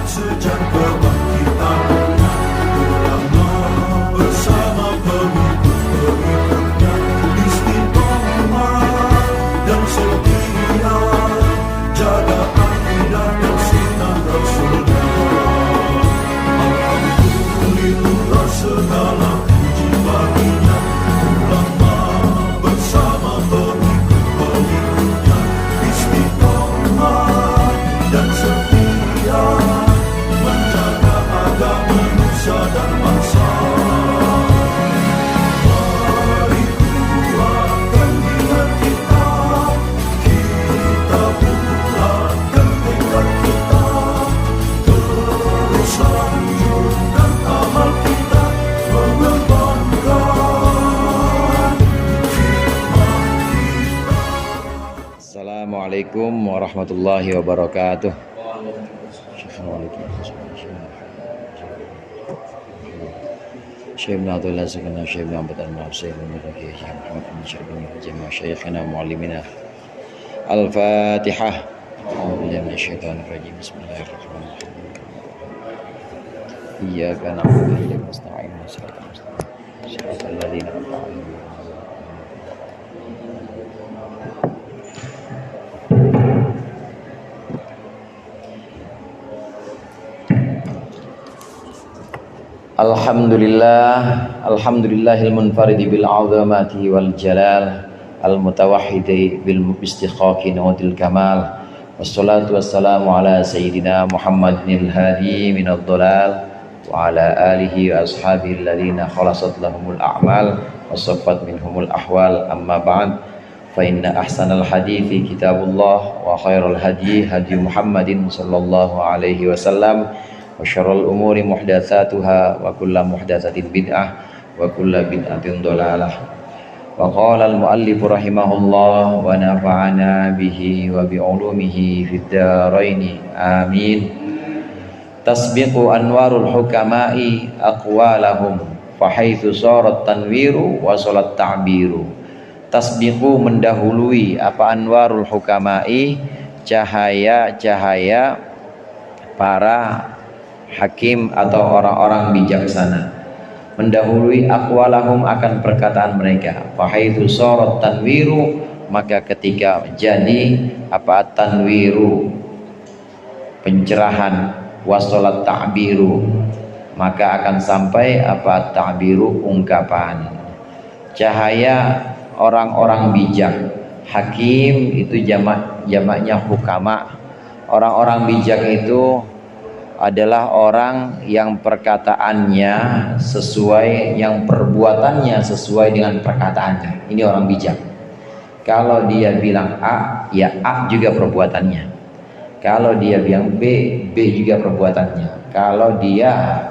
sejak kebangkitan ulama bersama pengikut-pengikutnya istiqomah dan setia jaga akidah dan sunnah Rasulullah. Alhamdulillah segala puji baginya ulama bersama pengikut-pengikutnya istiqomah dan setia menjaga agama nusa dan bangsa. Mari kuatkan niat kita, kita bulatkan tekad kita, terus lanjutkan amal kita, mengembangkan hikmah kita. Assalamualaikum warahmatullahi wabarakatuh. Syekh Abdullah Sakana Syekh Muhammad Al-Mu'assir Al-Mu'assir Muhammad Al-Mu'assir Jamaah Syekhana Mu'allimina Al-Fatihah. A'udzubillahi minasyaitonir rajim. Bismillahirrahmanirrahim. Iyyaka na'budu wa iyyaka nasta'in. Shiratal ladzina an'amta 'alaihim. Alhamdulillahil munfaridi bil 'azamati wal jalal al mutawahhidi bil istiqaqi nawatil kamal wassalatu wassalamu ala sayyidina Muhammadin hadi minad dhalal wa ala alihi wa ashabihi alladhina khalasat lahumul a'mal wa saffat minhumul ahwal. Amma ba'd, fa inna ahsanal hadithi kitabullah wa khairal hadi hadi Muhammadin sallallahu alaihi wasallam wa syarrul umuri muhdatsatuha wa kullu muhdatsatin bid'ah wa kullu bid'atin dhalalah. Wa qala al-muallif rahimahullah wa nafa'ana bihi wa bi ulumihi fid dharain amin. Tasbiqu anwarul hukama'i aqwalahum fa haitsu sarat tanwiru wa salat ta'biru. Tasbiqu mendahului apa anwarul hukama'i, cahaya-cahaya para hakim atau orang-orang bijaksana, mendahului aqwalahum akan perkataan mereka. Fahaitsu sarat tanwiru, maka ketika jadi apa tanwiru pencerahan, wasolat ta'biru maka akan sampai apa ta'biru ungkapan. Cahaya orang-orang bijak, hakim itu jamaknya hukama. Orang-orang bijak itu adalah orang yang perkataannya sesuai, yang perbuatannya sesuai dengan perkataannya. Ini orang bijak. Kalau dia bilang A, ya A juga perbuatannya. Kalau dia bilang B, B juga perbuatannya. Kalau dia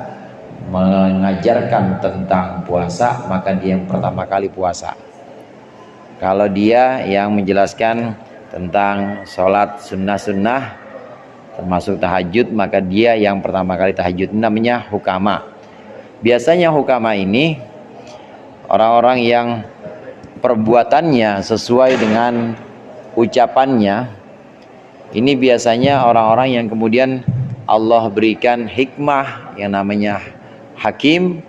mengajarkan tentang puasa, maka dia yang pertama kali puasa. Kalau dia yang menjelaskan tentang sholat sunnah-sunnah termasuk tahajud, maka dia yang pertama kali tahajud. Namanya hukama. Biasanya hukama ini orang-orang yang perbuatannya sesuai dengan ucapannya. Ini biasanya orang-orang yang kemudian Allah berikan hikmah yang namanya hakim,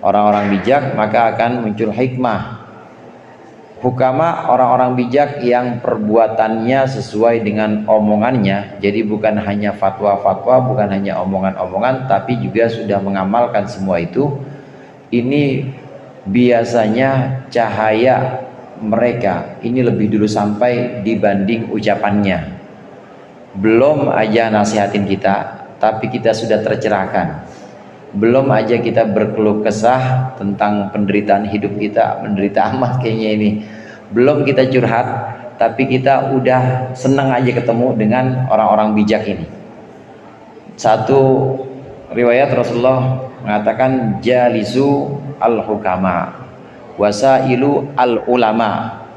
orang-orang bijak, maka akan muncul hikmah. Hukama orang-orang bijak yang perbuatannya sesuai dengan omongannya. Jadi bukan hanya fatwa-fatwa, bukan hanya omongan-omongan, tapi juga sudah mengamalkan semua itu. Ini biasanya cahaya mereka ini lebih dulu sampai dibanding ucapannya. Belum aja nasihatin kita, tapi kita sudah tercerahkan. Belum aja kita berkeluh kesah tentang penderitaan hidup kita, menderita amat kayaknya ini. Belum kita curhat, tapi kita udah senang aja ketemu dengan orang-orang bijak ini. Satu riwayat Rasulullah mengatakan jalisu al-hukama wasailu al-ulama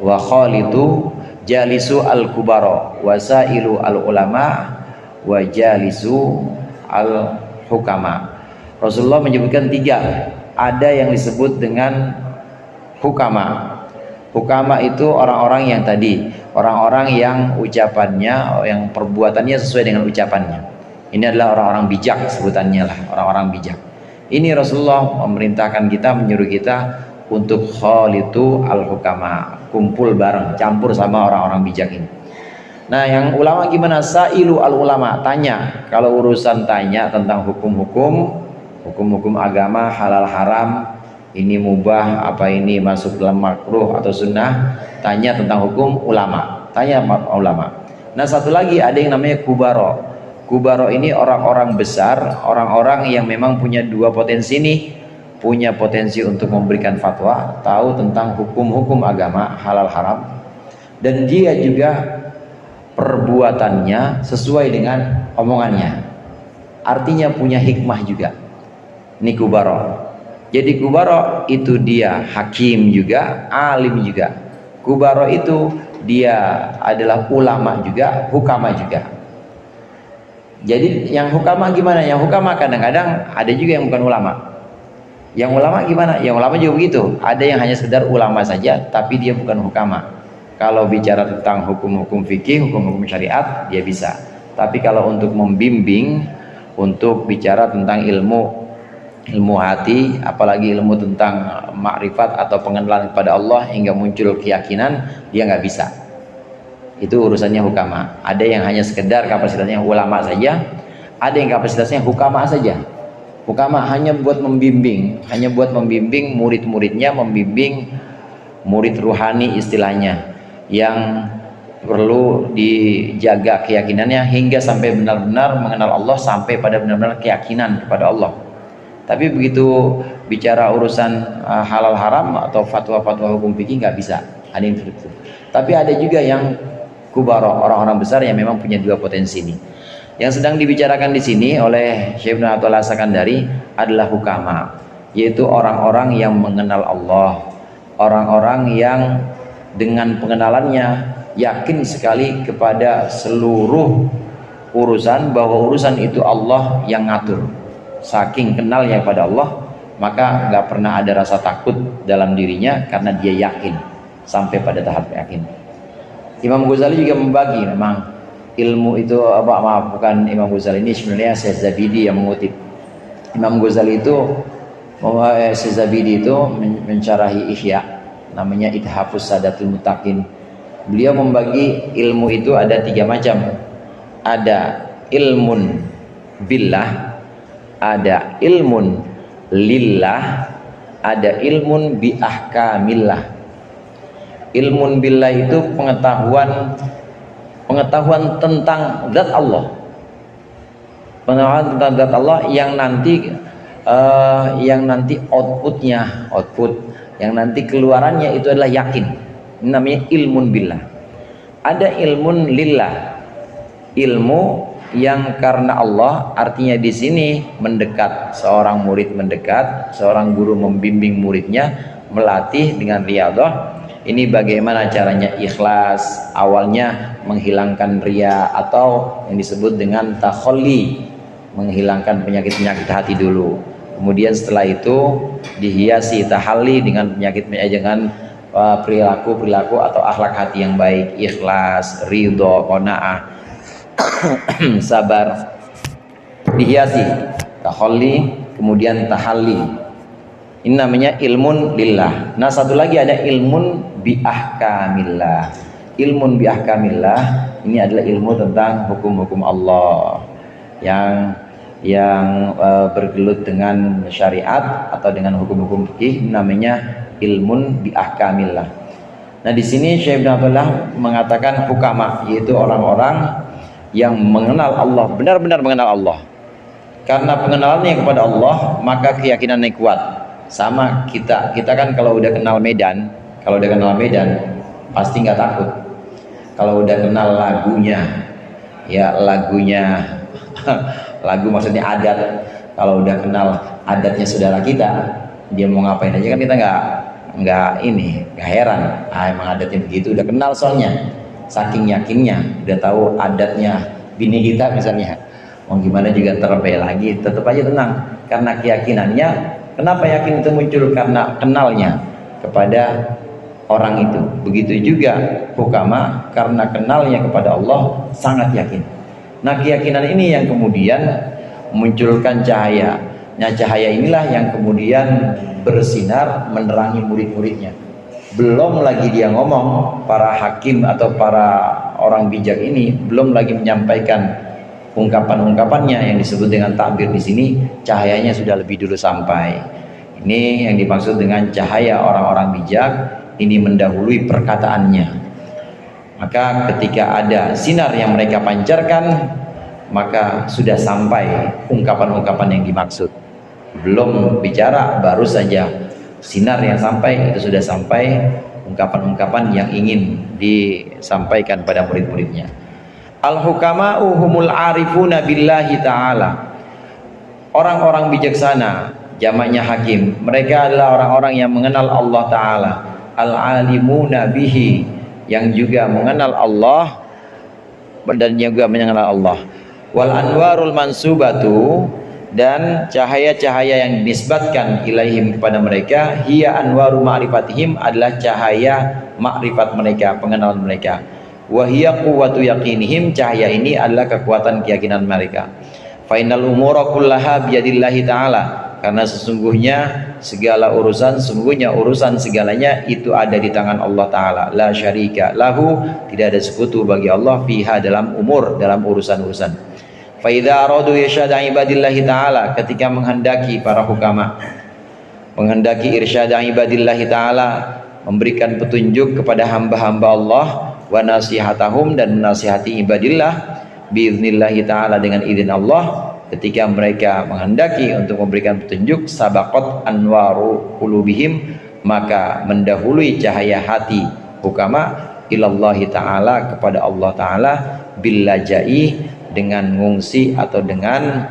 wa khalitu jalisu al-kubara wasailu al-ulama wa jalisu al-hukama. Rasulullah menyebutkan tiga. Ada yang disebut dengan hukama. Hukama itu orang-orang yang tadi, orang-orang yang ucapannya, yang perbuatannya sesuai dengan ucapannya. Ini adalah orang-orang bijak sebutannya lah, orang-orang bijak. Ini Rasulullah memerintahkan kita, menyuruh kita untuk khalitu al-hukama, kumpul bareng, campur sama orang-orang bijak ini. Nah, yang ulama gimana? Sa'ilu al-ulama, tanya. Kalau urusan tanya tentang hukum-hukum agama, halal haram, ini mubah, apa ini masuk dalam makruh atau sunnah, tanya tentang hukum ulama, tanya ulama. Nah, satu lagi ada yang namanya kubaro. Kubaro ini orang-orang besar, orang-orang yang memang punya dua potensi nih, punya potensi untuk memberikan fatwa, tahu tentang hukum-hukum agama, halal haram, dan dia juga perbuatannya sesuai dengan omongannya, artinya punya hikmah juga. Ini kubaro. Jadi kubaro itu dia hakim juga, alim juga. Kubaro itu dia adalah ulama juga, hukama juga. Jadi yang hukama gimana? Yang hukama kadang-kadang ada juga yang bukan ulama. Yang ulama gimana? Yang ulama juga begitu. Ada yang hanya sekedar ulama saja, tapi dia bukan hukama. Kalau bicara tentang hukum-hukum fikih, hukum-hukum syariat, dia bisa. Tapi kalau untuk membimbing, untuk bicara tentang ilmu hati, apalagi ilmu tentang makrifat atau pengenalan kepada Allah hingga muncul keyakinan, dia nggak bisa. Itu urusannya hukama. Ada yang hanya sekedar kapasitasnya ulama saja, ada yang kapasitasnya hukama saja. Hukama hanya buat membimbing, murid-muridnya, membimbing murid ruhani istilahnya, yang perlu dijaga keyakinannya hingga sampai benar-benar mengenal Allah, sampai pada benar-benar keyakinan kepada Allah. Tapi begitu bicara urusan halal haram atau fatwa-fatwa hukum fikih nggak bisa. Ada yang seperti itu. Tapi ada juga yang kubaro, orang-orang besar yang memang punya dua potensi ini. Yang sedang dibicarakan di sini oleh Syekh Ibnu Athaillah Sakandari adalah hukama, yaitu orang-orang yang mengenal Allah, orang-orang yang dengan pengenalannya yakin sekali kepada seluruh urusan, bahwa urusan itu Allah yang ngatur. Saking kenalnya kepada Allah, maka nggak pernah ada rasa takut dalam dirinya karena dia yakin sampai pada tahap yakin. Imam Ghazali juga membagi memang ilmu itu bukan Imam Ghazali, ini sebenarnya Syekh Zabidi yang mengutip. Imam Ghazali itu Syekh Zabidi itu mencarahi Ihya, namanya Ithafus Sadatul Muttaqin. Beliau membagi ilmu itu ada 3 macam. Ada ilmun billah, ada ilmun lillah, ada ilmun bi ahkamillah. Ilmun billah itu pengetahuan tentang zat Allah, pengetahuan tentang zat Allah yang nanti output, yang nanti keluarannya itu adalah yakin. Ini namanya ilmun billah. Ada ilmun lillah, ilmu yang karena Allah, artinya di sini mendekat, seorang murid mendekat, seorang guru membimbing muridnya, melatih dengan riyadhah. Ini bagaimana caranya ikhlas, awalnya menghilangkan riya atau yang disebut dengan takhalli, menghilangkan penyakit-penyakit hati dulu. Kemudian setelah itu dihiasi tahalli dengan dengan perilaku atau akhlak hati yang baik, ikhlas, ridho, qanaah, sabar. Dihiasi takhalli, kemudian tahalli. Ini namanya ilmun lillah. Nah, satu lagi ada ilmun bi ahkamillah. Ilmun bi ahkamillah ini adalah ilmu tentang hukum-hukum Allah yang bergelut dengan syariat atau dengan hukum-hukum fikih, namanya ilmun bi ahkamillah. Nah, di sini Syekh Ibnu Athaillah mengatakan hukama, yaitu orang-orang yang mengenal Allah, benar-benar mengenal Allah. Karena pengenalannya kepada Allah, maka keyakinannya kuat. Sama kita kan kalau udah kenal Medan, pasti nggak takut. Kalau udah kenal lagunya, lagu maksudnya adat, kalau udah kenal adatnya saudara kita, dia mau ngapain aja kan kita nggak heran. Emang adatnya begitu, udah kenal soalnya, saking yakinnya, udah tahu adatnya bini kita misalnya, mau gimana juga terbaik lagi, tetap aja tenang karena keyakinannya. Kenapa yakin itu muncul? Karena kenalnya kepada orang itu. Begitu juga hukama, karena kenalnya kepada Allah sangat yakin. Nah, keyakinan ini yang kemudian munculkan cahaya. Nah, cahaya inilah yang kemudian bersinar menerangi murid-muridnya. Belum lagi dia ngomong, para hakim atau para orang bijak ini belum lagi menyampaikan ungkapan-ungkapannya yang disebut dengan takbir di sini, cahayanya sudah lebih dulu sampai. Ini yang dimaksud dengan cahaya orang-orang bijak, ini mendahului perkataannya. Maka ketika ada sinar yang mereka pancarkan, maka sudah sampai ungkapan-ungkapan yang dimaksud. Belum bicara, baru saja sinar yang sampai, itu sudah sampai ungkapan-ungkapan yang ingin disampaikan pada murid-muridnya. Al-hukama'u humul arifuna billahi ta'ala. Orang-orang bijaksana, jamaknya hakim, mereka adalah orang-orang yang mengenal Allah Ta'ala. Al-alimuna bihi, yang juga mengenal Allah dan juga mengenal Allah. Wal anwarul mansubatu, dan cahaya-cahaya yang dinisbatkan ilaihim kepada mereka, hiya anwaru ma'rifatihim, adalah cahaya makrifat mereka, pengenalan mereka. Wa hiya quwwatu yaqinihim, cahaya ini adalah kekuatan keyakinan mereka. Fa innal umura kullaha biyadillahi ta'ala, karena sesungguhnya sesungguhnya urusan segalanya itu ada di tangan Allah Ta'ala. La syarika lahu, tidak ada sekutu bagi Allah, fiha, dalam umur, dalam urusan-urusan. Fa idza aradu irsyada ibadillahi ta'ala, ketika menghendaki para hukama, menghendaki irsyada ibadillahi ta'ala, memberikan petunjuk kepada hamba-hamba Allah, wa nasihatahum, dan menasihati ibadillah, biiznillahi ta'ala, dengan izin Allah. Ketika mereka menghendaki untuk memberikan petunjuk, sabaqat anwaru qulubihim, maka mendahului cahaya hati hukama ilallahi ta'ala, kepada Allah Ta'ala, billajai, dengan ngungsi atau dengan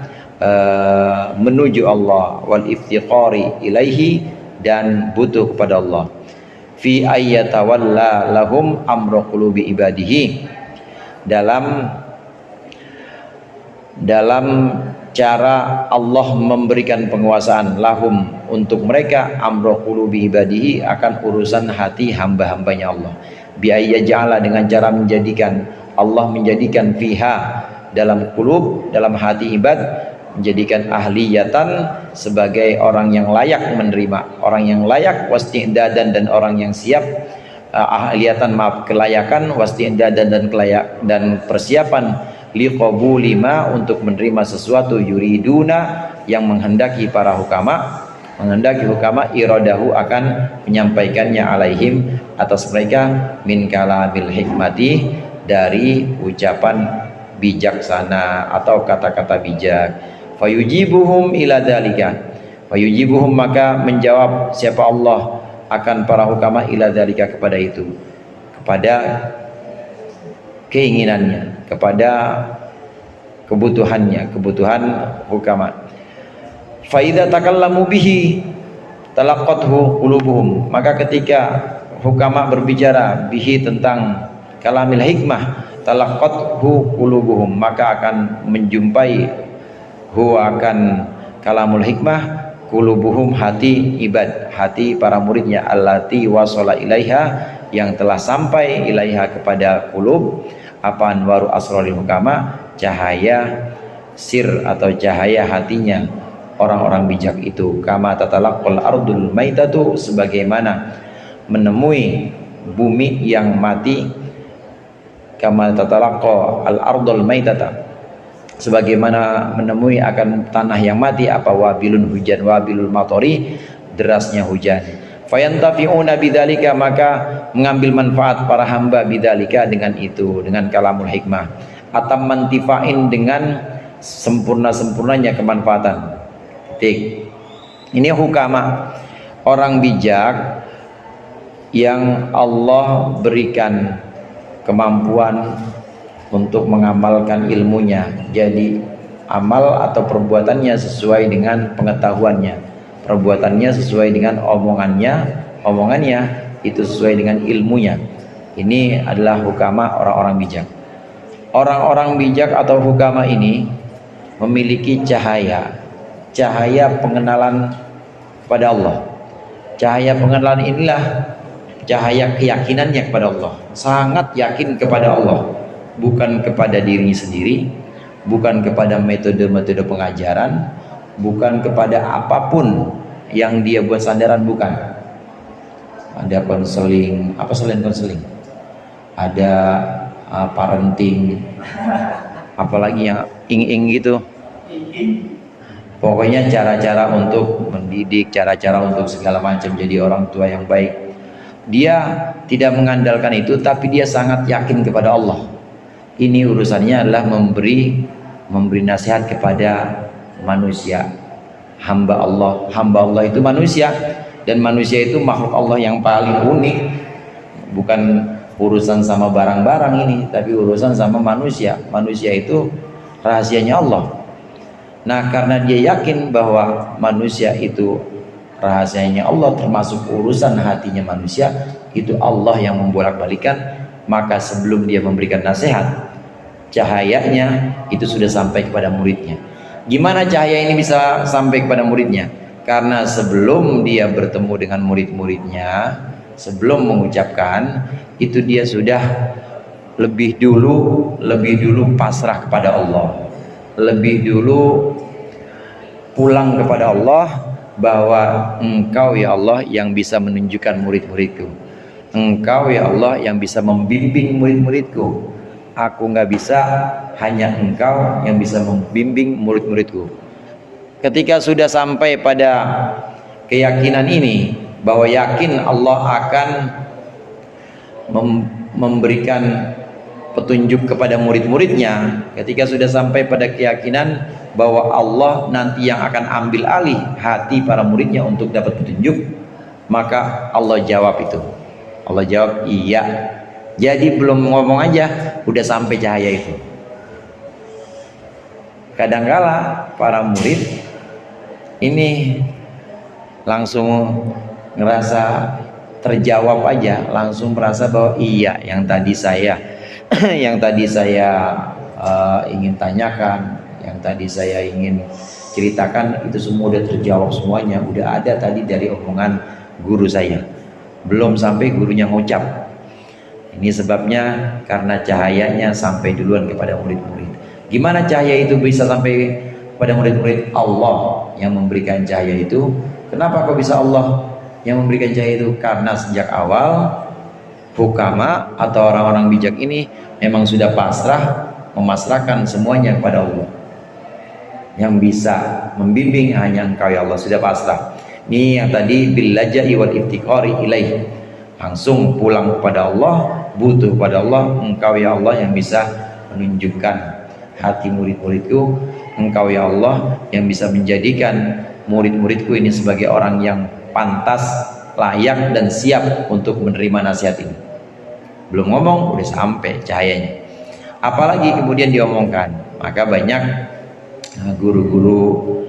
menuju Allah, wal iftiqari ilaihi, dan butuh kepada Allah, fi ayyatawalla lahum amra qulubi ibadihi, dalam cara Allah memberikan penguasaan lahum, untuk mereka, amra qulubi ibadihi, akan urusan hati hamba-hambanya Allah. Bi ayyaja'ala, dengan cara menjadikan Allah, menjadikan fiha, dalam qulub, dalam hati ibad, menjadikan ahliyatan, sebagai orang yang layak menerima, orang yang layak, wasti'dadan, dan orang yang siap, ahliyatan, kelayakan, wasti'dadan, dan persiapan, liqabuli ma, untuk menerima sesuatu, yuriduna, yang menghendaki para hukama, iradahu, akan menyampaikannya, alaihim, atas mereka, min kalamil hikmati, dari ucapan bijaksana atau kata-kata bijak. Fayujibuhum ila dzalika, fayujibuhum, maka menjawab siapa Allah akan para hukama, ila dzalika, kepada itu, kepada keinginannya, kepada kebutuhannya, kebutuhan hukama. Fa idza takallamu bihi talaqqathu qulubuhum, maka ketika hukama berbicara bihi, tentang kalamil hikmah, talaqqathu qulubuhum, maka akan menjumpai akan kalamul hikmah, qulubuhum, hati ibad, hati para muridnya, allati wasala ilaiha, yang telah sampai ilaiha, kepada qulub, apa, anwaru asraril hukama, cahaya sir atau cahaya hatinya orang-orang bijak itu. Kama tatalaqqal ardul maitatu, sebagaimana menemui bumi yang mati, kama tatalaqqa al ardul maitata, sebagaimana menemui akan tanah yang mati, apa, wabilun hujan, wabilul matori, derasnya hujan. Fayantafi'una bidzalika, maka mengambil manfaat para hamba, bidzalika, dengan itu, dengan kalamul hikmah, atam mantifain, dengan sempurna-sempurnanya kemanfaatan. Titik. Ini hukama, orang bijak yang Allah berikan kemampuan untuk mengamalkan ilmunya, jadi amal atau perbuatannya sesuai dengan pengetahuannya, perbuatannya sesuai dengan omongannya itu sesuai dengan ilmunya. Ini adalah hukama, orang-orang bijak. Orang-orang bijak atau hukama ini memiliki cahaya pengenalan kepada Allah. Cahaya pengenalan inilah cahaya keyakinannya kepada Allah, sangat yakin kepada Allah, bukan kepada dirinya sendiri, bukan kepada metode-metode pengajaran, bukan kepada apapun yang dia buat sandaran, bukan. Ada konseling, apa selain konseling? Ada parenting, apalagi yang ing-ing gitu. Pokoknya cara-cara untuk mendidik, cara-cara untuk segala macam jadi orang tua yang baik. Dia tidak mengandalkan itu, tapi dia sangat yakin kepada Allah. Ini urusannya adalah memberi nasihat kepada manusia. Hamba Allah itu manusia, dan manusia itu makhluk Allah yang paling unik. Bukan urusan sama barang-barang ini, tapi urusan sama manusia. Manusia itu rahasianya Allah. Nah, karena dia yakin bahwa manusia itu rahasianya Allah, termasuk urusan hatinya manusia, itu Allah yang membolak-balikan, maka sebelum dia memberikan nasihat, cahayanya itu sudah sampai kepada muridnya. Gimana cahaya ini bisa sampai kepada muridnya? Karena sebelum dia bertemu dengan murid-muridnya, sebelum mengucapkan, itu dia sudah lebih dulu pasrah kepada Allah, lebih dulu pulang kepada Allah, bahwa Engkau ya Allah yang bisa menunjukkan murid-muridku, Engkau ya Allah yang bisa membimbing murid-muridku. Aku nggak bisa, hanya Engkau yang bisa membimbing murid-muridku. Ketika sudah sampai pada keyakinan ini, bahwa yakin Allah akan memberikan petunjuk kepada murid-muridnya, ketika sudah sampai pada keyakinan bahwa Allah nanti yang akan ambil alih hati para muridnya untuk dapat petunjuk, maka Allah jawab itu. Allah jawab iya. Jadi belum ngomong aja udah sampai cahaya itu. Kadangkala para murid ini langsung ngerasa terjawab aja, langsung merasa bahwa iya, yang tadi saya ingin tanyakan, yang tadi saya ingin ceritakan, itu semua udah terjawab semuanya, udah ada tadi dari omongan guru saya. Belum sampai gurunya ngucap. Ini sebabnya karena cahayanya sampai duluan kepada murid-murid. Gimana cahaya itu bisa sampai kepada murid-murid? Allah yang memberikan cahaya itu. Kenapa kok bisa Allah yang memberikan cahaya itu? Karena sejak awal hukama atau orang-orang bijak ini memang sudah pasrah, memasrahkan semuanya kepada Allah. Yang bisa membimbing hanya Engkau ya Allah, sudah pasrah. Ini yang tadi billaja'i wal iftiqari ilaih, langsung pulang kepada Allah, butuh kepada Allah. Engkau ya Allah yang bisa menunjukkan hati murid-muridku, Engkau ya Allah yang bisa menjadikan murid-muridku ini sebagai orang yang pantas, layak dan siap untuk menerima nasihat ini. Belum ngomong udah sampai cahayanya, apalagi kemudian diomongkan. Maka banyak guru-guru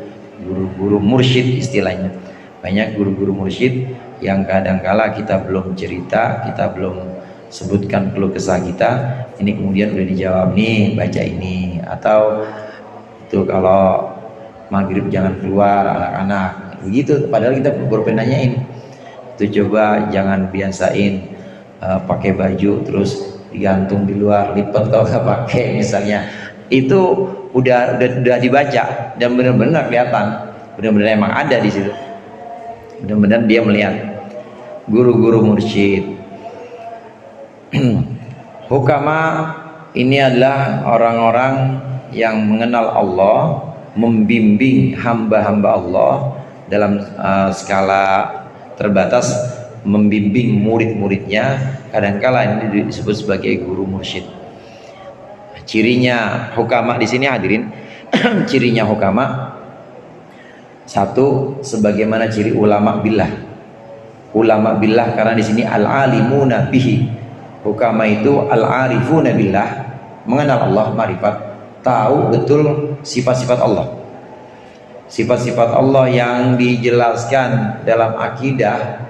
mursyid istilahnya, banyak guru-guru mursyid yang kadangkala kita belum cerita, kita belum sebutkan keluh kesah kita, ini kemudian udah dijawab, nih baca ini, atau itu kalau maghrib jangan keluar anak-anak, begitu. Padahal kita baru nanyain itu, coba jangan biasain pakai baju terus digantung di luar, lipat kalau nggak pakai misalnya. Itu udah dibaca dan benar-benar kelihatan, benar-benar emang ada di situ, benar-benar dia melihat. Guru-guru mursyid hukama ini adalah orang-orang yang mengenal Allah, membimbing hamba-hamba Allah dalam skala terbatas, membimbing murid-muridnya. Kadangkala ini disebut sebagai guru mursyid. Cirinya hukama di sini hadirin, cirinya hukama satu, sebagaimana ciri ulama billah. Ulama billah karena di sini al-alimuna bihi. Hukama itu al-arifuna billah, mengenal Allah, marifat, tahu betul sifat-sifat Allah. Sifat-sifat Allah yang dijelaskan dalam akidah,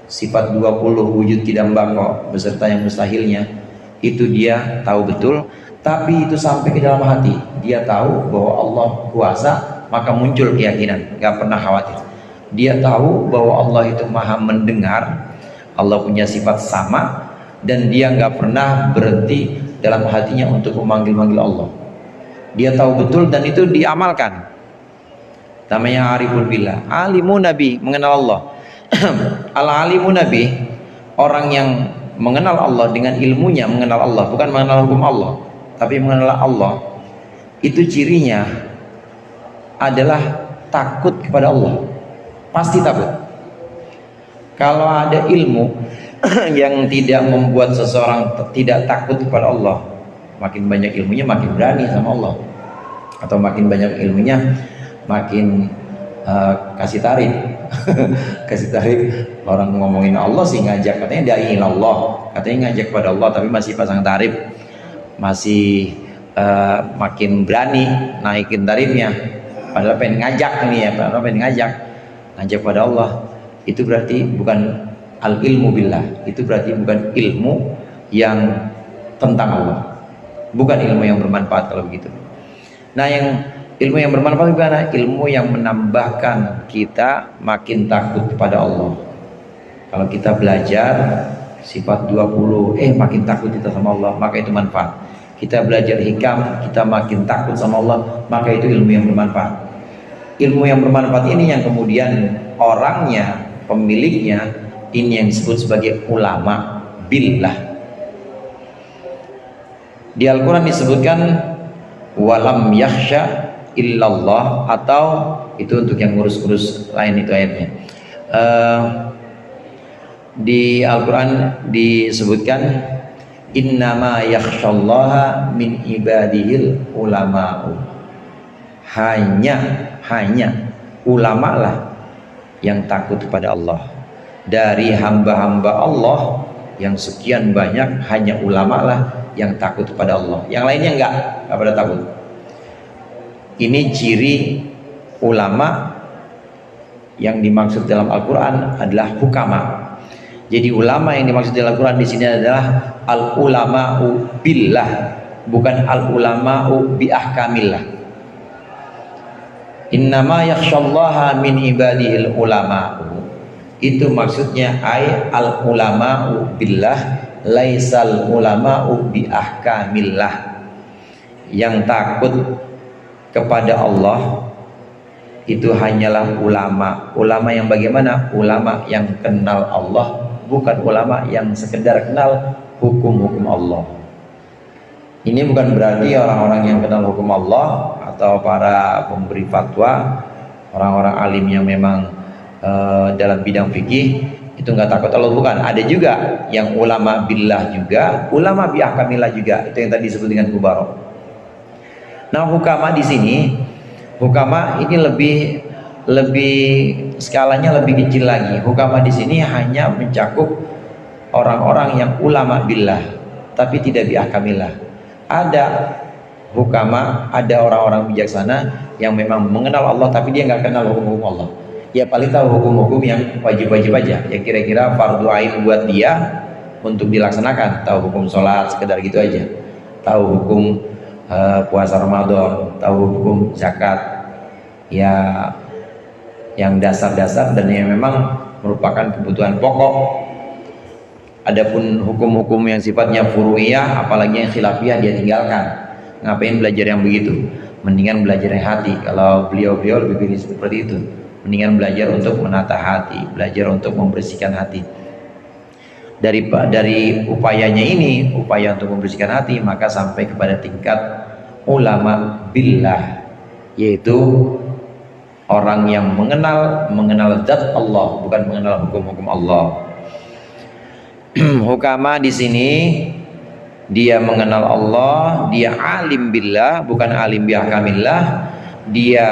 sifat 20 wujud kidam bako beserta yang mustahilnya, itu dia tahu betul. Tapi itu sampai ke dalam hati, dia tahu bahwa Allah kuasa, maka muncul keyakinan, gak pernah khawatir. Dia tahu bahwa Allah itu maha mendengar, Allah punya sifat sama, dan dia gak pernah berhenti dalam hatinya untuk memanggil-manggil Allah. dia tahu betul dan itu diamalkan. Namanya arifun billah. Alimun nabi, mengenal Allah. Al-alimun nabi, orang yang mengenal Allah dengan ilmunya mengenal Allah, bukan mengenal hukum Allah, tapi mengenal Allah. Itu cirinya adalah takut kepada Allah. Pasti takut. Kalau ada ilmu yang tidak membuat seseorang tidak takut kepada Allah, makin banyak ilmunya makin berani sama Allah, atau makin banyak ilmunya makin kasih tarik. Kasih tarik. Orang ngomongin Allah sih ngajak, katanya dai Allah, katanya ngajak kepada Allah, tapi masih pasang tarif, masih makin berani naikin tarifnya, padahal pengen ngajak ini ya, padahal pengen ngajak pada Allah. Itu berarti bukan al ilmu billah, itu berarti bukan ilmu yang tentang Allah, bukan ilmu yang bermanfaat kalau begitu. Nah, yang ilmu yang bermanfaat bukan ilmu yang menambahkan kita makin takut kepada Allah. Kalau kita belajar sifat 20, makin takut kita sama Allah, maka itu manfaat. Kita belajar hikam, kita makin takut sama Allah, maka itu ilmu yang bermanfaat. Ilmu yang bermanfaat ini yang kemudian orangnya, pemiliknya, ini yang disebut sebagai ulama billah. Di Al-Quran disebutkan walam yakhsha illallah, atau itu untuk yang ngurus-ngurus lain, itu ayatnya. Di Al-Quran disebutkan innama yakhshallaha min ibadihil ulama'u. Hanya ulama lah yang takut kepada Allah. Dari hamba-hamba Allah yang sekian banyak, hanya ulama lah yang takut kepada Allah. Yang lainnya enggak pada takut. Ini ciri ulama yang dimaksud dalam Al-Quran adalah hukama. Jadi ulama yang dimaksud dalam Al-Quran di sini adalah al-ulama'u billah, bukan al-ulama'u bi ahkamillah. Innama yakhshallaha min ibadihil ulama'u. Itu maksudnya ay al-ulama'u billah, laisal ulama'u bi ahkamillah. Yang takut kepada Allah itu hanyalah ulama. Ulama yang bagaimana? Ulama yang kenal Allah, bukan ulama yang sekedar kenal hukum-hukum Allah. Ini bukan berarti orang-orang yang kenal hukum Allah atau para pemberi fatwa, orang-orang alim yang memang dalam bidang fikih itu nggak takut Allah, bukan. Ada juga yang ulama billah juga, ulama bi ahkamillah juga. Itu yang tadi disebut dengan kubarok. Nah, hukama di sini, hukama ini lebih skalanya lebih kecil lagi. Hukama di sini hanya mencakup orang-orang yang ulama billah, tapi tidak bi ahkamillah. Ada hukama, ada orang-orang bijaksana yang memang mengenal Allah, tapi dia nggak kenal hukum-hukum Allah. Ya paling tahu hukum-hukum yang wajib-wajib aja, yang kira-kira fardu ain buat dia untuk dilaksanakan. Tahu hukum sholat sekedar gitu aja, tahu hukum puasa Ramadan, tahu hukum zakat, ya yang dasar-dasar dan yang memang merupakan kebutuhan pokok. Adapun hukum-hukum yang sifatnya furu'iyah, apalagi yang khilafiyah, dia tinggalkan. Ngapain belajar yang begitu? Mendingan belajar yang hati. Kalau beliau-beliau lebih pilih seperti itu. Mendingan belajar untuk menata hati, belajar untuk membersihkan hati. Dari upayanya ini, upaya untuk membersihkan hati, maka sampai kepada tingkat ulama billah, yaitu orang yang mengenal zat Allah, bukan mengenal hukum-hukum Allah. Hukama di sini dia mengenal Allah, dia alim billah, bukan alim bi ahkamillah. Dia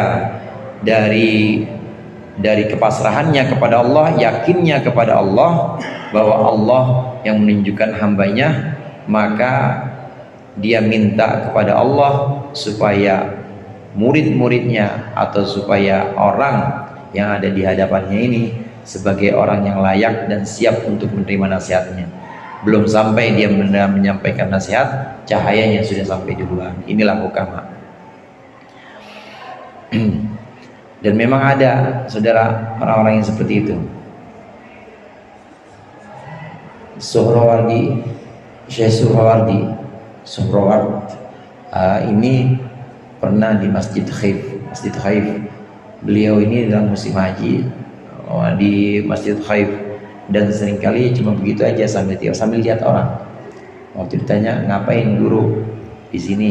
dari kepasrahannya kepada Allah, yakinnya kepada Allah bahwa Allah yang menunjukkan hambanya, maka dia minta kepada Allah supaya murid-muridnya atau supaya orang yang ada di hadapannya ini sebagai orang yang layak dan siap untuk menerima nasihatnya. Belum sampai dia menyampaikan nasihat, cahayanya sudah sampai duluan. Inilah hukama. Dan memang ada, saudara, orang-orang yang seperti itu. Syekh Suhrawardi ini pernah di Masjid Khaif. Beliau ini dalam musim haji di Masjid Khaif, dan seringkali cuma begitu aja sambil lihat orang. Waktu ditanya, ngapain guru di sini?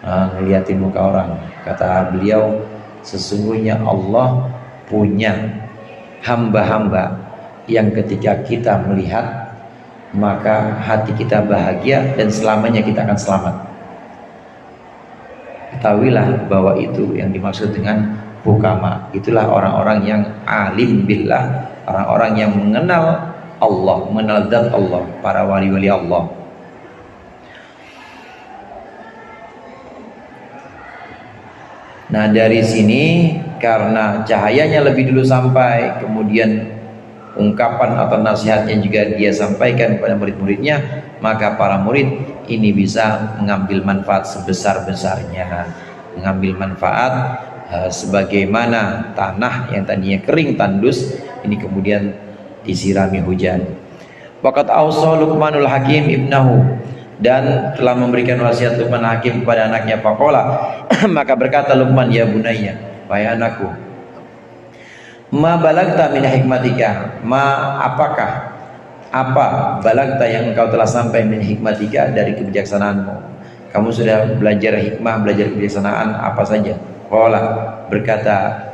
Ngeliatin muka orang. Kata beliau, sesungguhnya Allah punya hamba-hamba yang ketika kita melihat maka hati kita bahagia dan selamanya kita akan selamat. Ketahuilah bahwa itu yang dimaksud dengan hukama. Itulah orang-orang yang alim billah, orang-orang yang mengenal Allah, mengenal zat Allah, para wali-wali Allah. Nah, dari sini karena cahayanya lebih dulu sampai, kemudian ungkapan atau nasihatnya juga dia sampaikan kepada murid-muridnya, maka para murid ini bisa mengambil manfaat sebesar-besarnya, mengambil manfaat sebagaimana tanah yang tadinya kering tandus ini kemudian disirami hujan. Waqad awsa Luqmanul Hakim ibnahu, dan telah memberikan wasiat Luqman Hakim kepada anaknya. Faqala maka berkata Luqman, ya bunayya, wahai anakku, ma balagta min hikmatika, apa balagta yang engkau telah sampai min hikmatika, dari kebijaksanaanmu. Kamu sudah belajar hikmah, belajar kebijaksanaan apa saja? Qala berkata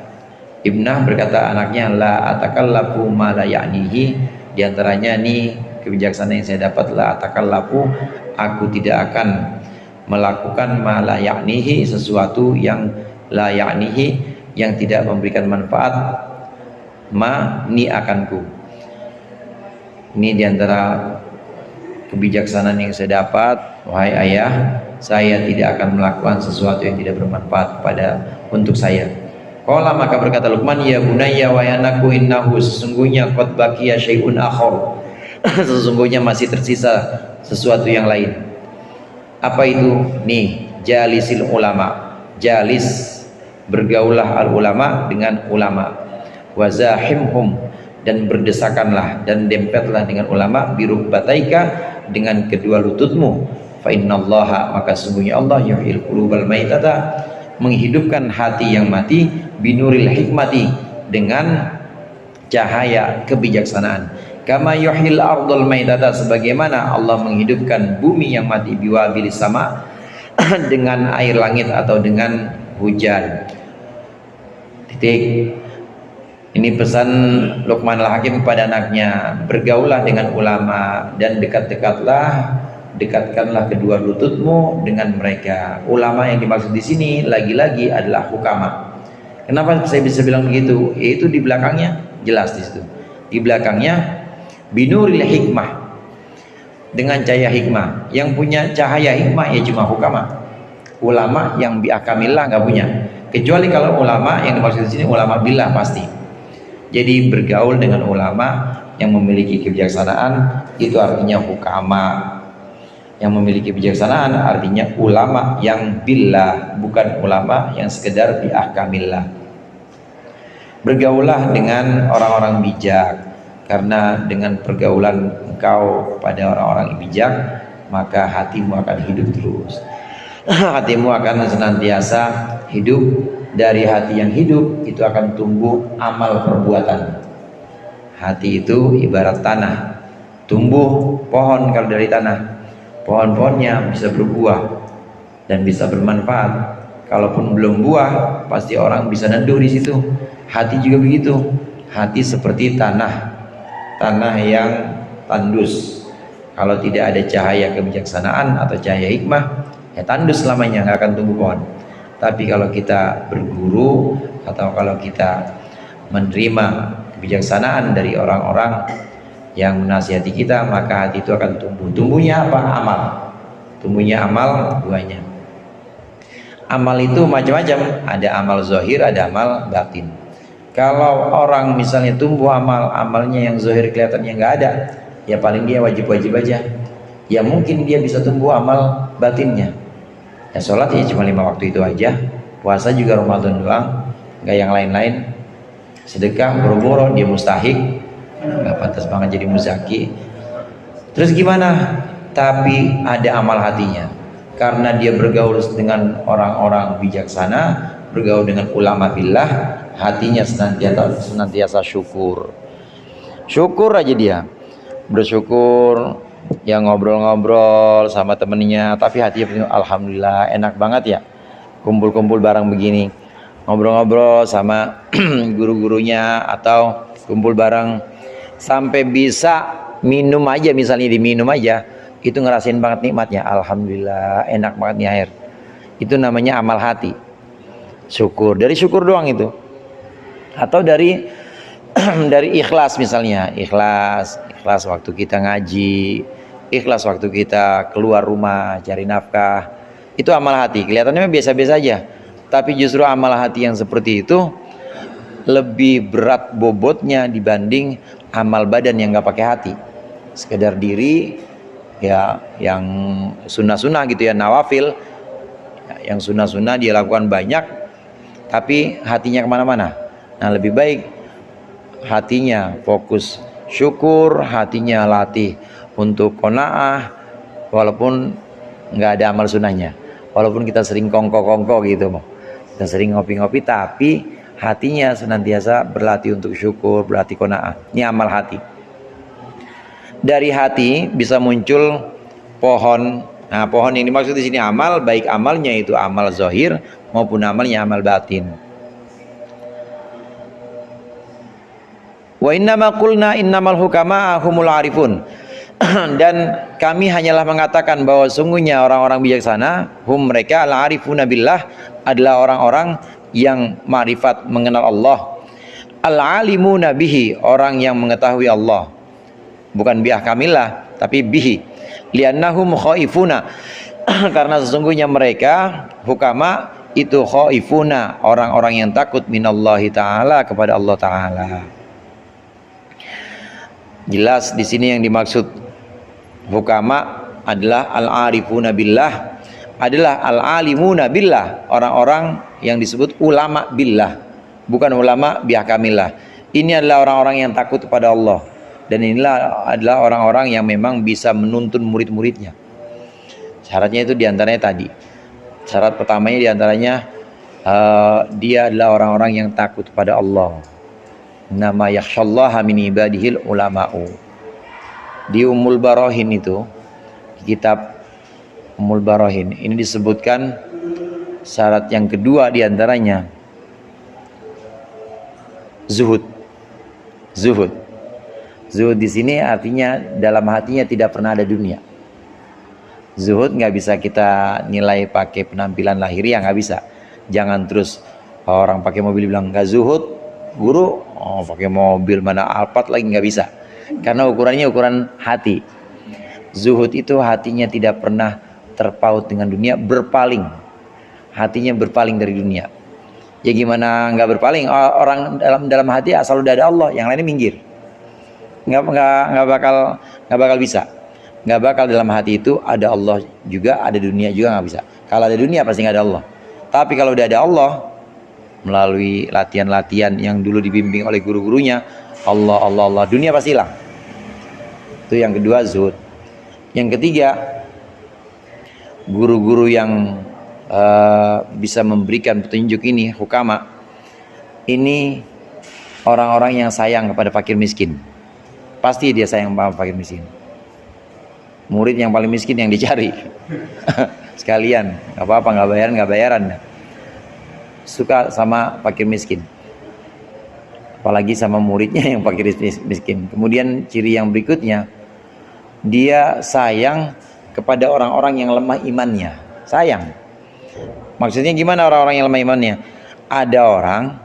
anaknya, la atakallafu ma la ya'nihi, di antaranya nih kebijaksanaan yang saya dapat, la atakallafu, aku tidak akan melakukan ma la ya'nihi, sesuatu yang la ya'nihi, yang tidak memberikan manfaat, ma ni akanku. Ini diantara kebijaksanaan yang saya dapat, wahai ayah, saya tidak akan melakukan sesuatu yang tidak bermanfaat untuk saya. Qala maka berkata Luqman, ya bunayya, wahai anakku, innahu, sesungguhnya qad baqiya syai'un akhar, sesungguhnya masih tersisa sesuatu yang lain. Apa itu? Nih, jalisil ulama, jalis, bergaulah al ulama dengan ulama, wazahimhum, dan berdesakanlah dan dempetlah dengan ulama, birukbataika, dengan kedua lututmu, fa innallaha, maka sesungguhnya Allah, yuhyil qulubal maitata, menghidupkan hati yang mati, binuril hikmati, dengan cahaya kebijaksanaan, kama yuhyil ardal maitata, sebagaimana Allah menghidupkan bumi yang mati, biwabilis sama, dengan air langit atau dengan hujan. Titik. Ini pesan Luqman Al-Hakim kepada anaknya, bergaulah dengan ulama dan dekatkanlah kedua lututmu dengan mereka. Ulama yang dimaksud di sini lagi-lagi adalah hukama. Kenapa saya bisa bilang begitu? Yaitu di belakangnya jelas di situ. Di belakangnya binuril hikmah, dengan cahaya hikmah. Yang punya cahaya hikmah ya cuma hukama. Ulama yang biakamillah nggak punya. Kecuali kalau ulama yang dimaksud di sini ulama billah pasti. Jadi bergaul dengan ulama yang memiliki kebijaksanaan, itu artinya hukama. Yang memiliki kebijaksanaan artinya ulama yang billah, bukan ulama yang sekedar biahkamillah. Bergaulah dengan orang-orang bijak, karena dengan pergaulan engkau pada orang-orang bijak, maka hatimu akan hidup terus. Hatimu akan senantiasa hidup. Dari hati yang hidup itu akan tumbuh amal perbuatan. Hati itu ibarat tanah, tumbuh pohon. Kalau dari tanah, pohon-pohonnya bisa berbuah dan bisa bermanfaat. Kalaupun belum buah, pasti orang bisa neduh di situ. Hati juga begitu. Hati seperti tanah yang tandus. Kalau tidak ada cahaya kebijaksanaan atau cahaya hikmah, ya tandus selamanya, nggak akan tumbuh pohon. Tapi kalau kita berguru atau kalau kita menerima kebijaksanaan dari orang-orang yang menasihati kita, maka hati itu akan tumbuh. Tumbuhnya apa? Amal. Tumbuhnya amal, buahnya. Amal itu macam-macam. Ada amal zahir, ada amal batin. Kalau orang misalnya tumbuh amalnya yang zahir kelihatannya nggak ada, ya paling dia wajib-wajib aja. Ya mungkin dia bisa tumbuh amal batinnya. Ya sholat ya cuma 5 waktu itu aja, puasa juga Ramadan doang, nggak yang lain-lain. Sedekah boro-boro dia mustahik, nggak pantas banget jadi muzaki. Terus gimana? Tapi ada amal hatinya. karena dia bergaul dengan orang-orang bijaksana, bergaul dengan ulama billah, hatinya senantiasa syukur. Syukur aja dia, bersyukur, ya ngobrol-ngobrol sama temennya, tapi hatinya alhamdulillah enak banget ya kumpul-kumpul bareng begini, ngobrol-ngobrol sama guru-gurunya atau kumpul bareng sampai bisa minum aja, misalnya diminum aja itu ngerasain banget nikmatnya, alhamdulillah enak banget nih air. Itu namanya amal hati, syukur. Dari syukur doang itu, atau dari dari ikhlas, misalnya ikhlas waktu kita ngaji, ikhlas waktu kita keluar rumah cari nafkah, itu amal hati. Kelihatannya biasa-biasa aja, tapi justru amal hati yang seperti itu lebih berat bobotnya dibanding amal badan yang nggak pakai hati, sekedar diri ya, yang sunnah-sunnah gitu ya, nawafil, yang sunnah-sunnah dia lakukan banyak tapi hatinya kemana-mana. Nah, lebih baik hatinya fokus syukur, hatinya latih untuk qanaah, walaupun nggak ada amal sunnahnya, walaupun kita sering kongko-kongko gitu, kita sering ngopi-ngopi, tapi hatinya senantiasa berlatih untuk syukur, berlatih qanaah. Ini amal hati. Dari hati bisa muncul pohon. Nah, pohon yang dimaksud di sini amal, baik amalnya itu amal zahir maupun amalnya amal batin. Wa innama qulna innamal hukama humul arifun. Dan kami hanyalah mengatakan bahwa sungguhnya orang-orang bijaksana, hum mereka al-arifuna billah, adalah orang-orang yang ma'rifat, mengenal Allah. Al-alimuna bihi, orang yang mengetahui Allah. Bukan biah kamilah, tapi bihi. Liannahum khaifuna. Karena sesungguhnya mereka hukama itu khaifuna, orang-orang yang takut minallahi ta'ala, kepada Allah Ta'ala. Jelas di sini yang dimaksud hukama adalah al-arifuna billah, adalah al-alimuna billah, orang-orang yang disebut ulama billah, bukan ulama bihakamillah. Ini adalah orang-orang yang takut kepada Allah, dan inilah adalah orang-orang yang memang bisa menuntun murid-muridnya. Syaratnya itu diantaranya tadi. Syarat pertamanya diantaranya dia adalah orang-orang yang takut kepada Allah. Nama yakhshallaha min ibadihil ulama'u. Di Ummul Barahin itu, di kitab Ummul Barahin ini disebutkan syarat yang kedua diantaranya zuhud. Zuhud di sini artinya dalam hatinya tidak pernah ada dunia. Zuhud nggak bisa kita nilai pakai penampilan lahiriah, nggak bisa. Jangan terus orang pakai mobil bilang nggak zuhud, guru, oh pakai mobil mana Alphard lagi, nggak bisa. Karena ukurannya ukuran hati. Zuhud itu hatinya tidak pernah terpaut dengan dunia, berpaling. Hatinya berpaling dari dunia. Ya gimana nggak berpaling? Orang dalam hati asal udah ada Allah, yang lainnya minggir. Nggak bakal bisa. Nggak bakal dalam hati itu ada Allah juga, ada dunia juga, nggak bisa. Kalau ada dunia pasti nggak ada Allah. Tapi kalau udah ada Allah, melalui latihan-latihan yang dulu dibimbing oleh guru-gurunya, Allah, dunia pasti hilang. Itu yang kedua, zuhud. Yang ketiga, guru-guru yang bisa memberikan petunjuk ini, hukama, ini orang-orang yang sayang kepada fakir miskin. Pasti dia sayang sama fakir miskin. Murid yang paling miskin yang dicari. Sekalian, nggak apa-apa, nggak bayaran. Suka sama fakir miskin, apalagi sama muridnya yang fakir miskin. Kemudian ciri yang berikutnya, dia sayang kepada orang-orang yang lemah imannya. Sayang, maksudnya gimana orang-orang yang lemah imannya? Ada orang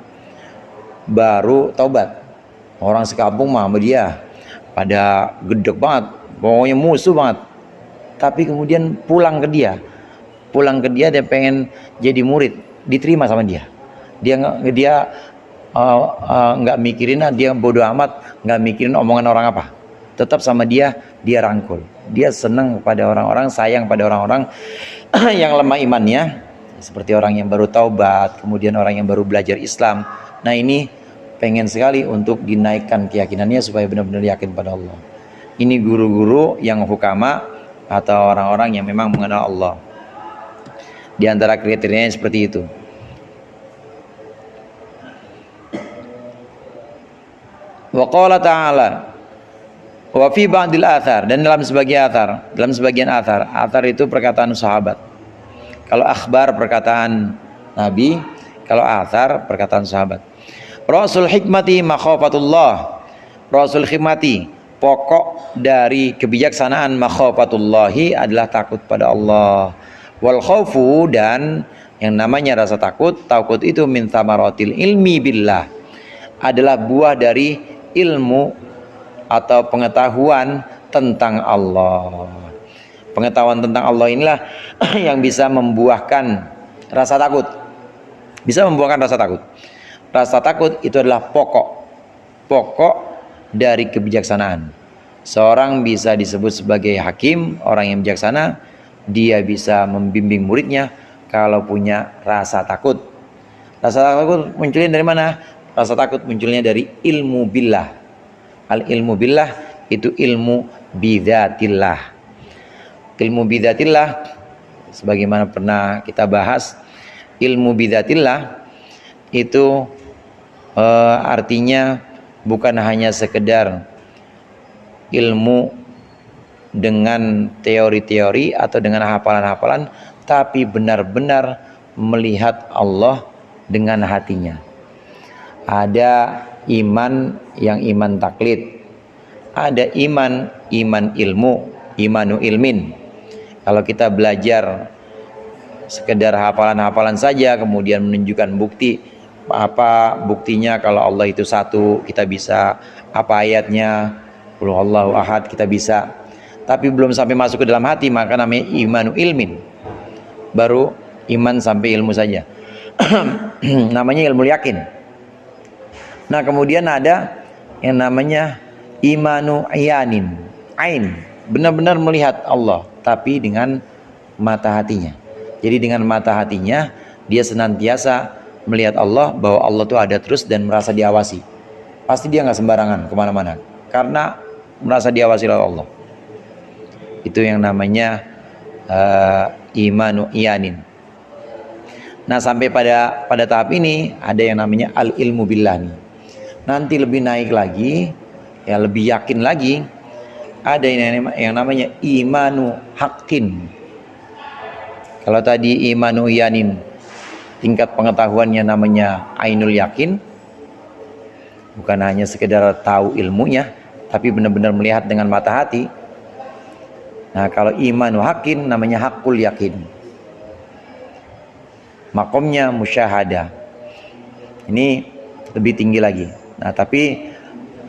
baru taubat, orang sekampung mah sama dia pada gedek banget, pokoknya musuh banget, tapi kemudian pulang ke dia dia pengen jadi murid, diterima sama dia. Dia nggak mikirin, dia bodoh amat, nggak mikirin omongan orang apa, tetap sama dia rangkul. Dia senang pada orang-orang, sayang pada orang-orang yang lemah imannya, seperti orang yang baru taubat, kemudian orang yang baru belajar Islam. Nah, ini pengen sekali untuk dinaikkan keyakinannya supaya benar-benar yakin pada Allah. Ini guru-guru yang hukama atau orang-orang yang memang mengenal Allah. Di antara kriterianya seperti itu. Wa qala ta'ala wa fi ba'dil athar, dan dalam sebagian athar itu perkataan sahabat. Kalau akhbar perkataan Nabi, kalau athar perkataan sahabat. Rasul hikmati makhafatullah. Rasul hikmati, pokok dari kebijaksanaan makhafatullahi adalah takut pada Allah. Wal khaufu, dan yang namanya rasa takut itu min thamaratil ilmi billah, adalah buah dari ilmu atau pengetahuan tentang Allah. Pengetahuan tentang Allah inilah yang bisa membuahkan rasa takut. Bisa membuahkan rasa takut. Rasa takut itu adalah pokok dari kebijaksanaan. Seorang bisa disebut sebagai hakim, orang yang bijaksana, dia bisa membimbing muridnya kalau punya rasa takut. Rasa takut munculnya dari mana? Rasa takut munculnya dari ilmu billah. Al ilmu billah itu ilmu bidzatillah. Ilmu bidzatillah, sebagaimana pernah kita bahas, ilmu bidzatillah itu artinya bukan hanya sekedar ilmu dengan teori-teori atau dengan hafalan-hafalan, tapi benar-benar melihat Allah dengan hatinya. Ada iman yang iman taklid, ada iman ilmu, imanu ilmin. Kalau kita belajar sekedar hafalan-hafalan saja, kemudian menunjukkan bukti, apa buktinya kalau Allah itu satu, kita bisa apa ayatnya, qul huwallahu ahad, kita bisa, tapi belum sampai masuk ke dalam hati, maka namanya imanu ilmin. Baru iman sampai ilmu saja. Namanya ilmu yakin. Nah, kemudian ada yang namanya imanu ayanin, ain, benar-benar melihat Allah, tapi dengan mata hatinya. Jadi dengan mata hatinya dia senantiasa melihat Allah, bahwa Allah itu ada terus dan merasa diawasi. Pasti dia nggak sembarangan kemana-mana, karena merasa diawasi oleh Allah. Itu yang namanya imanu iyanin. Nah, sampai pada tahap ini ada yang namanya al ilmu billah nih. Nanti lebih naik lagi, ya lebih yakin lagi, ada yang namanya imanu haqqin. Kalau tadi imanu iyanin, tingkat pengetahuannya namanya ainul yakin, bukan hanya sekedar tahu ilmunya, tapi benar-benar melihat dengan mata hati. Nah, kalau imanu haqqin namanya haqqul yakin, makomnya musyahadah. Ini lebih tinggi lagi. Nah, tapi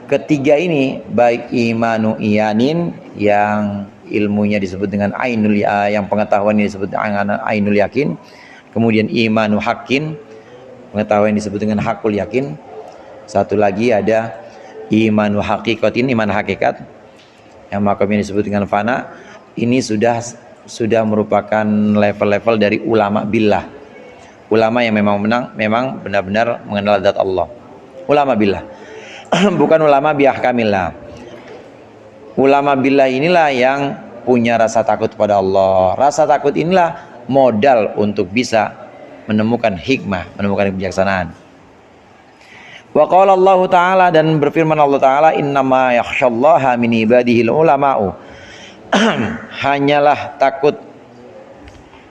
ketiga ini, baik imanu iyanin yang ilmunya disebut dengan ainul, yang pengetahuannya disebut dengan ainul yakin, kemudian imanu haqqin, pengetahuan disebut dengan hakul yakin. Satu lagi ada imanu haqiqatin, iman hakikat, yang makamnya disebut dengan fana. Ini sudah merupakan level-level dari ulama billah, ulama yang memang benar-benar mengenal zat Allah. Ulama billah, bukan ulama biahkamillah. Ulama billah inilah yang punya rasa takut pada Allah. Rasa takut inilah modal untuk bisa menemukan hikmah, menemukan kebijaksanaan. Wa qala Allah Ta'ala, dan berfirman Allah Ta'ala, innama yakhsyallaha min ibadihil ulama'u. Hanyalah takut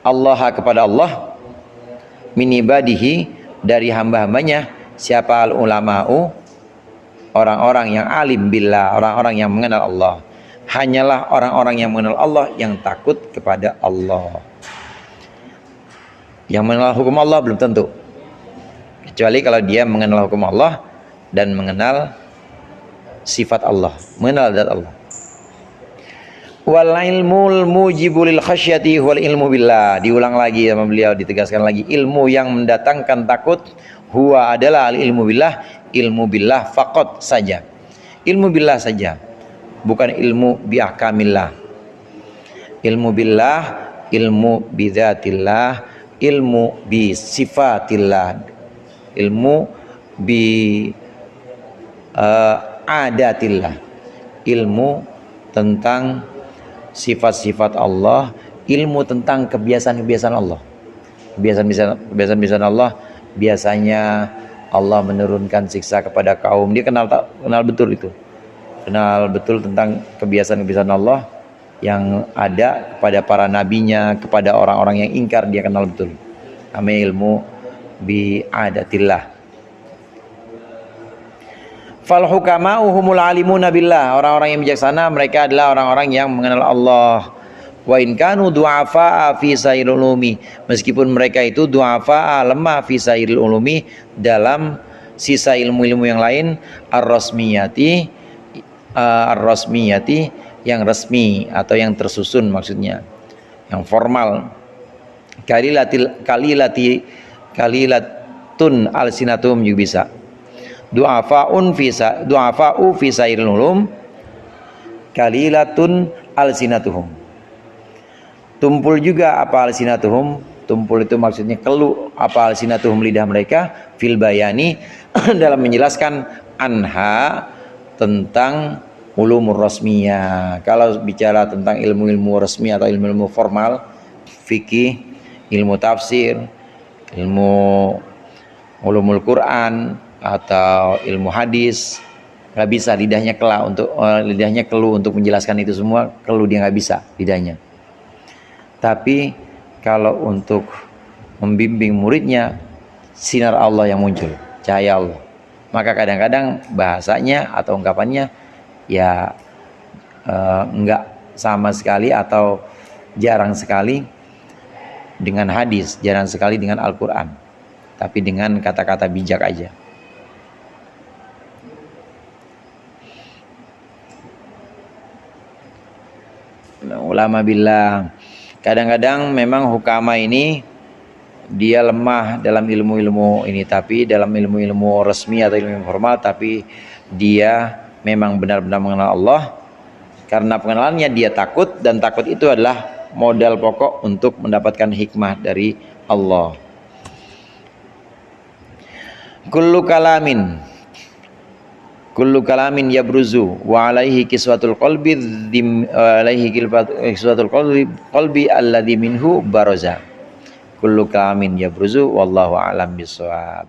Allah kepada Allah, min ibadihi, dari hamba-hambanya. Siapa al ulama'u? Orang-orang yang alim billah, orang-orang yang mengenal Allah. Hanyalah orang-orang yang mengenal Allah yang takut kepada Allah. Yang mengenal hukum Allah belum tentu, kecuali kalau dia mengenal hukum Allah dan mengenal sifat Allah, mengenal zat Allah. Wal ilmul mujibul khasyati wal ilmu billah. Diulang lagi sama beliau, ditegaskan lagi, ilmu yang mendatangkan takut huwa adalah al ilmu billah, ilmu billah faqat saja, ilmu billah saja, bukan ilmu biahkamillah. Ilmu billah, ilmu bidzatillah, ilmu bi sifatillah, ilmu bi adatillah, ilmu tentang sifat-sifat Allah, ilmu tentang kebiasaan-kebiasaan Allah. Kebiasaan-kebiasaan Allah, biasanya Allah menurunkan siksa kepada kaum. Dia kenal betul itu. Kenal betul tentang kebiasaan-kebiasaan Allah yang ada kepada para nabinya, kepada orang-orang yang ingkar, dia kenal betul. Namanya ilmu bi'adatillah. Fal hukama'u humul alimuna billah. Orang-orang yang bijaksana mereka adalah orang-orang yang mengenal Allah. Wa in kanu du'afa'a fi sairil ulumi. Meskipun mereka itu du'afa'a, lemah fi sairil ulumi, dalam sisa ilmu-ilmu yang lain, ar-rasmiyati yang resmi atau yang tersusun, maksudnya yang formal. Kalilatun alsinatum juga bisa. Du'afa'u fi sairil ulum, kalilatun alsinatuhum. Tumpul juga apa alsinatuhum, tumpul itu maksudnya keluh apa alsinatuhum, lidah mereka, fil bayani dalam menjelaskan anha, tentang ulumur rasmiyah. Kalau bicara tentang ilmu-ilmu resmi atau ilmu-ilmu formal, fikih, ilmu tafsir, ilmu ulumul Quran atau ilmu hadis, nggak bisa lidahnya keluh untuk menjelaskan itu semua, keluh dia nggak bisa lidahnya. Tapi kalau untuk membimbing muridnya, sinar Allah yang muncul, cahaya Allah, maka kadang-kadang bahasanya atau ungkapannya ya enggak sama sekali atau jarang sekali dengan hadis, jarang sekali dengan Al-Quran, tapi dengan kata-kata bijak aja. Ulama bilang kadang-kadang memang hukama ini dia lemah dalam ilmu-ilmu ini, tapi dalam ilmu-ilmu resmi atau ilmu formal, tapi dia memang benar-benar mengenal Allah. Karena pengenalannya dia takut, dan takut itu adalah modal pokok untuk mendapatkan hikmah dari Allah. Kullu kalamin yabruzu wa alaihi kiswatul qalbi alladhi minhu baraza. Kullu kalamin yabruzu wallahu a'lam bishawab.